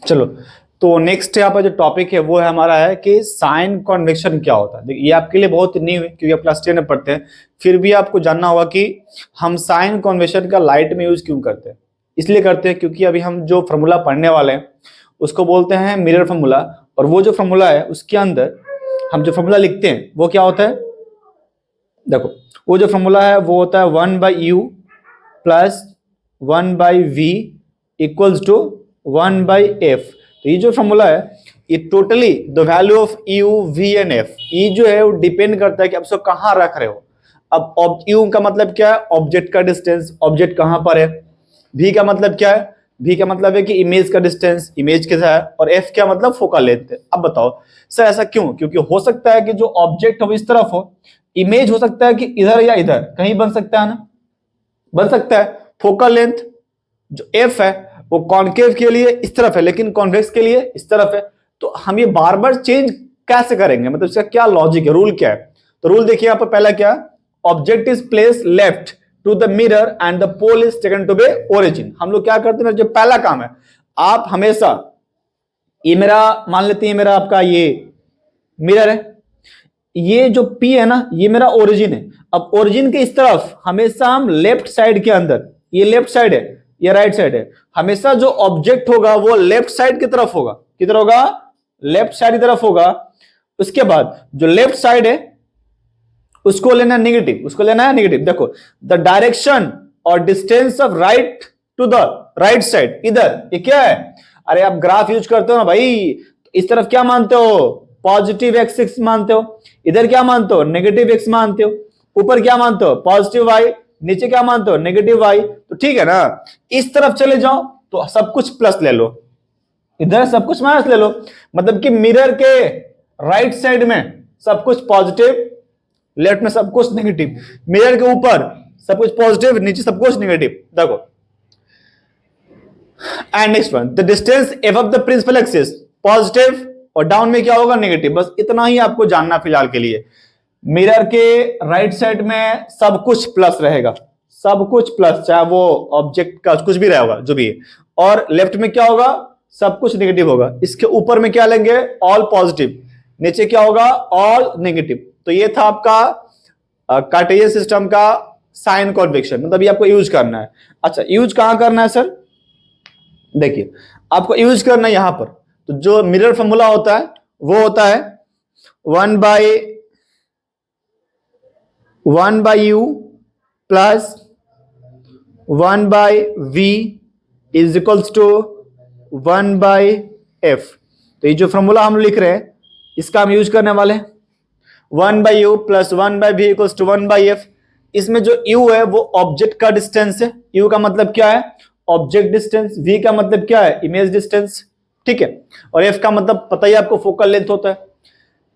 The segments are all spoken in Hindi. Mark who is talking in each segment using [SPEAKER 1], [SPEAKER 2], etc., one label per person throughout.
[SPEAKER 1] चलो, तो नेक्स्ट यहाँ पर जो टॉपिक है वो है हमारा है कि साइन कॉन्वेक्शन क्या होता है। देखिए ये आपके लिए बहुत न्यू है क्योंकि आप क्लास 10 में पढ़ते हैं, फिर भी आपको जानना होगा कि हम साइन कॉन्वेक्शन का लाइट में यूज क्यों करते हैं। इसलिए करते हैं क्योंकि अभी हम जो फॉर्मूला पढ़ने वाले हैं उसको बोलते हैं मिरर फॉर्मूला, और वो जो फॉर्मूला है उसके अंदर हम जो फॉर्मूला लिखते हैं वो क्या होता है। देखो वो जो फॉर्मूला है वो होता है 1/u plus 1/v equals to 1/f। तो ये जो फॉर्मूला है ये totally the value of u v and f, ये जो है वो डिपेंड करता है कि आप उसको कहाँ रख रहे हो। अब यू का मतलब क्या है, ऑब्जेक्ट का डिस्टेंस, ऑब्जेक्ट कहाँ पर है। वी का मतलब क्या है, वी का मतलब है कि इमेज का डिस्टेंस, इमेज कैसा है। और एफ क्या मतलब फोकल लेंथ। अब बताओ सर ऐसा क्यों, क्योंकि हो सकता है कि जो ऑब्जेक्ट हो इस तरफ हो, इमेज हो सकता है कि इधर या इधर कहीं बन सकता है ना, बन सकता है। फोकल लेंथ जो एफ है वो कॉन्केव के लिए इस तरफ है लेकिन कॉन्वेक्स के लिए इस तरफ है। तो हम ये बार बार चेंज कैसे करेंगे, मतलब इसका क्या लॉजिक है, रूल क्या है। तो रूल देखिए यहाँ पर पहला क्या, object is place left to the mirror and the pole is taken to be origin. हम लोग क्या करते हैं, जो पहला काम है आप हमेशा, ये मेरा मान लेते हैं मेरा आपका ये मिरर है, ये जो P है ना ये मेरा ओरिजिन है। अब ओरिजिन के इस तरफ हमेशा हम लेफ्ट साइड के अंदर, ये लेफ्ट साइड है ये राइट साइड है, हमेशा जो ऑब्जेक्ट होगा वो लेफ्ट साइड की तरफ होगा। किधर होगा, लेफ्ट साइड की तरफ होगा। उसके बाद जो लेफ्ट साइड है उसको लेना नेगेटिव, उसको लेना है नेगेटिव। देखो द डायरेक्शन और distance of right to the right side, इधर ये क्या है, अरे आप ग्राफ यूज करते हो ना भाई, इस तरफ क्या मानते हो, पॉजिटिव एक्स मानते हो, इधर क्या मानते हो, नेगेटिव एक्स मानते हो, ऊपर क्या मानते हो, पॉजिटिव वाई, नीचे क्या मानते हो, नेगेटिव वाई। तो ठीक है ना, इस तरफ चले जाओ तो सब कुछ प्लस ले लो, इधर सब कुछ माइनस ले लो। मतलब कि मिरर के राइट साइड में सब कुछ पॉजिटिव, लेफ्ट में सब कुछ नेगेटिव, मिरर के ऊपर सब कुछ पॉजिटिव, नीचे सब कुछ नेगेटिव। देखो and next one, the distance above the principal axis positive और डाउन में क्या होगा, नेगेटिव। बस इतना ही आपको जानना फिलहाल के लिए। मिरर के राइट साइड में सब कुछ प्लस रहेगा, सब कुछ प्लस, चाहे वो ऑब्जेक्ट का कुछ भी रहेगा जो भी है। और लेफ्ट में क्या होगा, सब कुछ नेगेटिव होगा। इसके ऊपर में क्या लेंगे, ऑल पॉजिटिव, नीचे क्या होगा, ऑल नेगेटिव। तो ये था आपका कार्टेशियन सिस्टम का साइन कॉन्वेक्शन, मतलब ये आपको यूज करना है। अच्छा यूज कहां करना है सर, देखिए आपको यूज करना है यहां पर। तो जो मिरर फॉर्मूला होता है वो होता है 1/u plus 1/v is equals to 1/f। तो ये जो फॉर्मूला हम लिख रहे हैं इसका हम यूज करने वाले हैं, 1/u plus 1/v equals to 1/f। इसमें जो u है वो ऑब्जेक्ट का डिस्टेंस है, u का मतलब क्या है, ऑब्जेक्ट डिस्टेंस, v का मतलब क्या है, इमेज डिस्टेंस, ठीक है। और f का मतलब पता ही आपको फोकल लेंथ होता है।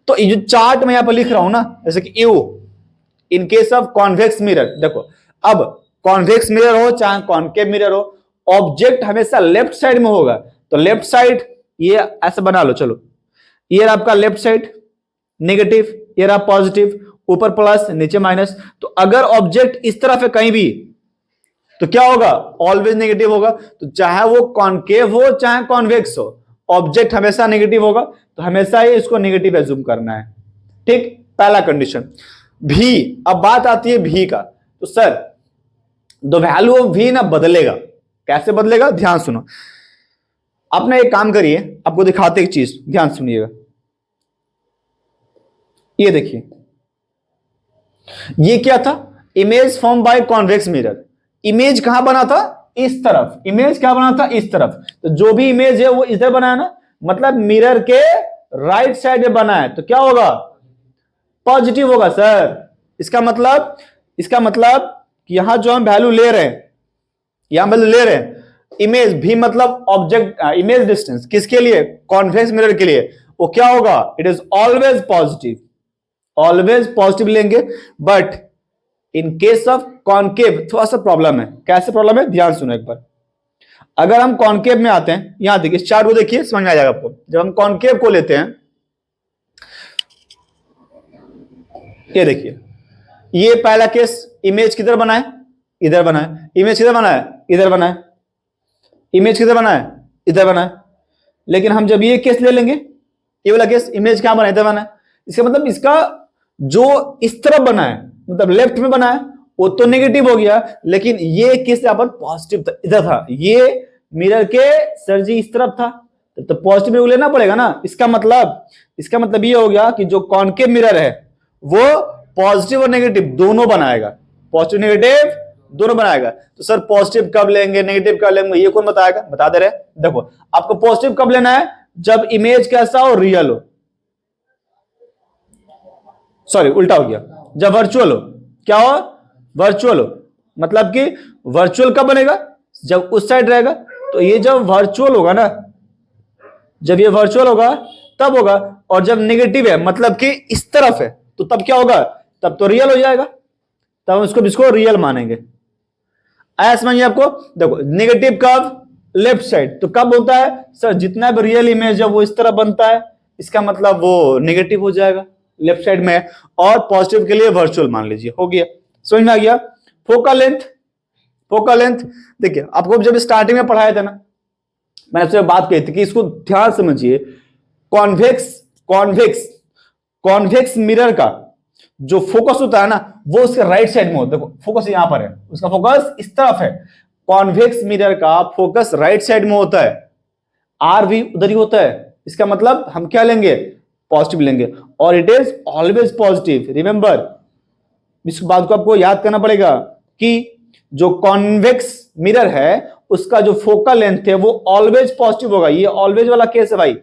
[SPEAKER 1] तो ये जो चार्ट मैं यहां पर लिख रहा हूं ना, जैसे कि u in case of convex mirror, देखो अब कॉन्वेक्स मिरर हो चाहे कॉन्केव मिरर हो, ऑब्जेक्ट हमेशा लेफ्ट साइड में होगा। तो लेफ्ट साइड ये ऐसे बना लो, चलो ये आपका लेफ्ट साइड नेगेटिव, ये रहा पॉजिटिव, ऊपर प्लस नीचे माइनस। तो अगर ऑब्जेक्ट इस तरफ है कहीं भी तो क्या होगा, ऑलवेज नेगेटिव होगा। तो चाहे वो कॉन्केव हो चाहे कॉन्वेक्स हो, ऑब्जेक्ट हमेशा नेगेटिव होगा। तो हमेशा ही इसको नेगेटिव एज्यूम करना है, ठीक, पहला कंडीशन। भी, अब बात आती है भी का। तो सर द वैल्यू ऑफ भी ना बदलेगा, कैसे बदलेगा, ध्यान सुनो। आपने एक काम करिए, आपको दिखाते एक चीज, ध्यान सुनिएगा। ये देखिए ये क्या था, image form by convex mirror. Image कहां बना था, इस तरफ, इमेज क्या बना था, इस तरफ। तो जो भी इमेज है वो इधर बना है ना, मतलब मिरर के राइट साइड में बना है। तो क्या होगा, पॉजिटिव होगा सर। इसका मतलब कि यहां जो हम वैल्यू ले रहे हैं, यहां वैल्यू ले रहे हैं, इमेज भी मतलब ऑब्जेक्ट, इमेज डिस्टेंस किसके लिए, कॉन्वेक्स मिरर के लिए, वो क्या होगा, it is always positive, always positive लेंगे। But in case of concave थोड़ा सा प्रॉब्लम है। कैसे प्रॉब्लम है, ध्यान सुनो एक बार। अगर हम कॉन्केव में आते हैं, यहां देखिए इस चार्ट को देखिए, समझ में आ जाएगा आपको। जब हम कॉन्केव को लेते हैं, ये देखिए ये पहला केस, इमेज किधर बना है, इधर बना है। इमेज किधर बना है, इधर बना है। इमेज किधर बना है, इधर बना है। लेकिन हम जब ये केस ले लेंगे, ये वाला केस, इमेज क्या बनाया था मैंने, इसका मतलब इसका जो इस तरफ बना है, मतलब लेफ्ट में बना है, वो तो नेगेटिव हो गया, लेकिन ये केस यहाँ पर पॉजिटिव था, इधर था, ये मिरर के सर जी इस तरफ था, तो पॉजिटिव में लेना पड़ेगा ना। इसका मतलब ये हो गया कि जो कॉनकेव मिरर है वो पॉजिटिव और नेगेटिव दोनों बनाएगा, पॉजिटिव नेगेटिव दोनों बनाएगा। तो सर पॉजिटिव कब लेंगे, नेगेटिव कब लेंगे, ये कौन बताएगा, बता दे रहे। देखो आपको पॉजिटिव कब लेना है, जब इमेज कैसा हो, रियल हो, सॉरी उल्टा हो गया, जब वर्चुअल हो, क्या हो, वर्चुअल हो। मतलब कि वर्चुअल कब बनेगा, जब उस साइड रहेगा। तो ये जब वर्चुअल होगा ना, जब ये वर्चुअल होगा तब होगा, और जब नेगेटिव है मतलब कि इस तरफ है, तो तब क्या होगा, तब तो रियल हो जाएगा, तब हम इसको रियल मानेंगे। आया समझिए आपको। देखो नेगेटिव कब, लेफ्ट साइड, तो कब होता है सर, जितना भी रियल इमेज है वो इस तरह बनता है, इसका मतलब वो नेगेटिव हो जाएगा लेफ्ट साइड में, और पॉजिटिव के लिए वर्चुअल मान लीजिए, हो गया, समझ में आ गया। फोकल लेंथ देखिए, आपको जब स्टार्टिंग में पढ़ाया था ना, मैंने आपसे बात कही थी कि इसको ध्यान समझिए, कॉन्वेक्स मिरर का जो फोकस होता है ना, वो उसके राइट साइड में होता है। देखो फोकस यहां पर है, उसका फोकस इस तरफ है, कॉन्वेक्स मिरर का फोकस राइट साइड में होता है, आर भी उधर ही होता है। इसका मतलब हम क्या लेंगे, पॉजिटिव लेंगे, और it is always positive. Remember, इस बात को आपको याद करना पड़ेगा कि जो कॉन्वेक्स मिरर है उसका जो फोकल लेंथ है वो ऑलवेज पॉजिटिव होगा। ये ऑलवेज वाला केस है भाई,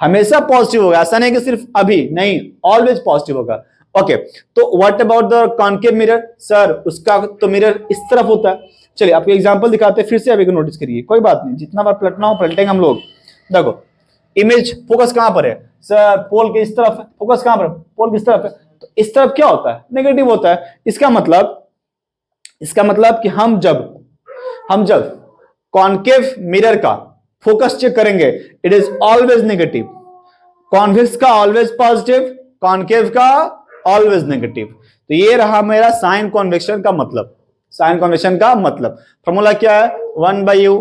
[SPEAKER 1] हमेशा पॉजिटिव होगा, ऐसा नहीं कि सिर्फ अभी, नहीं, ऑलवेज पॉजिटिव होगा। ओके, तो what about the concave mirror, sir उसका तो मिरर इस तरफ होता है। चलिए आपको एग्जांपल दिखाते हैं, फिर से अभी नोटिस करिए, कोई बात नहीं, जितना बार पलटना हो पलटेंगे हम लोग। देखो इमेज फोकस कहां पर है सर, पोल के इस तरफ है, फोकस कहां पर है, पोल की इस तरफ है, तो इस तरफ क्या होता है, नेगेटिव होता है। इसका मतलब कि हम जब कॉन्केव मिरर का फोकस चेक करेंगे, it is always negative, convex का ऑलवेज पॉजिटिव, कॉन्केव का ऑलवेज नेगेटिव। तो ये रहा मेरा साइन कॉन्वेक्शन का मतलब। साइन कॉन्वेक्शन का मतलब फॉर्मूला क्या है, 1/u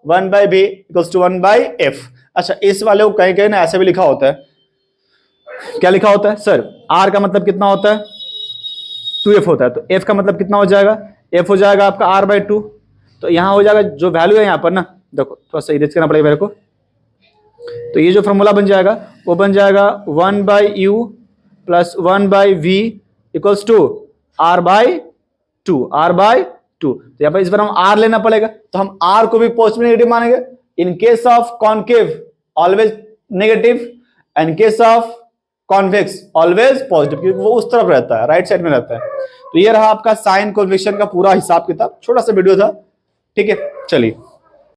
[SPEAKER 1] 1/v equals to 1/f। अच्छा, इस वाले को कहीं कहीं ना ऐसे भी लिखा होता है, क्या लिखा होता है सर, r का मतलब कितना होता है, 2f होता है, तो f का मतलब कितना हो जाएगा, f हो जाएगा आपका r/2। तो यहां हो जाएगा जो वैल्यू है यहां पर ना, देखो थोड़ा सा इरेज करना पड़ेगा मेरे को, तो ये जो फॉर्मूला बन जाएगा वो बन जाएगा 1/u plus 1/v equals to r/2। तो यहाँ पर इस बार हम r लेना पड़ेगा, तो हम r को भी पॉजिटिव नेगेटिव मानेंगे। इन case of concave always negative, in case of convex always positive, क्योंकि वो उस तरफ रहता है, राइट साइड में रहता है। तो ये रहा आपका साइन कॉन्वेक्शन का पूरा हिसाब किताब, छोटा सा वीडियो था, ठीक है। चलिए